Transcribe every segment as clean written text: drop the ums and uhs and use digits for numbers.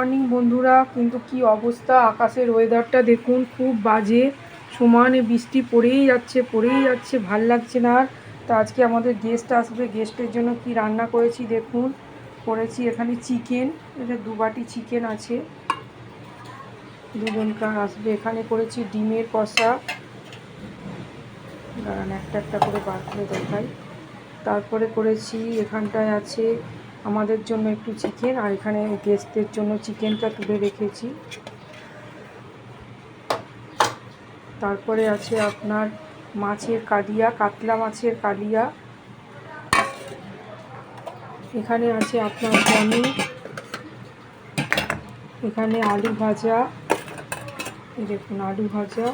Morning বন্ধুরা, কিন্তু কি অবস্থা আকাশের ওয়েদারটা দেখুন, খুব বাজে। সমানে বৃষ্টি পড়েই যাচ্ছে, ভাল লাগছে না আর। তা আজকে আমাদের গেস্ট আসবে, গেস্টের জন্য কি রান্না করেছি দেখুন। করেছি এখানে চিকেন, এটা 2 বাটি চিকেন আছে, দুজনকার আসবে। এখানে করেছি ডিমের কষা, দাঁড়ান একটা একটা করে বার করে দেখাই। তারপরে করেছি এখানটায় আছে আমাদের জন্য একটু চিকেন, আর এখানে গেস্টদের জন্য চিকেনটা তুলে রেখেছি। তারপরে আছে আপনার মাছের কালিয়া, কাতলা মাছের কালিয়া। এখানে আছে আপনার পনির, এখানে আলু ভাজা, দেখুন আলু ভাজা,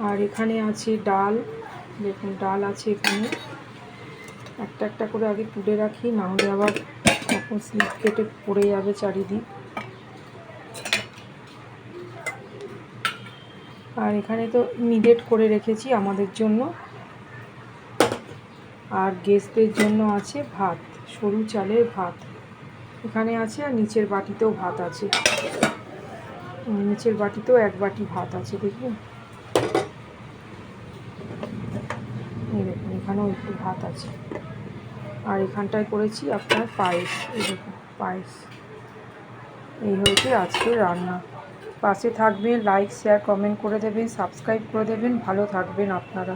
আর এখানে আছে ডাল, দেখুন ডাল আছে এখানে। একটা একটা করে আগে তুলে রাখি, না হলে আবার তখন স্লিপ কেটে পড়ে যাবে চারিদিক। আর এখানে তো মিডেট করে রেখেছি আমাদের জন্য, আর গেস্টদের জন্য আছে ভাত, সরু চালের ভাত এখানে আছে, আর নিচের বাটিতেও ভাত আছে, নিচের বাটিতেও 1 বাটি ভাত আছে, দেখুন এই দেখুন এখানেও একটু ভাত আছে। আর এখানটায় করেছি আপনার পায়েস, এই দেখুন পায়েস। এই হয়েছে আজকের রান্না। পাশে থাকবেন, লাইক শেয়ার কমেন্ট করে দেবেন, সাবস্ক্রাইব করে দেবেন। ভালো থাকবেন আপনারা।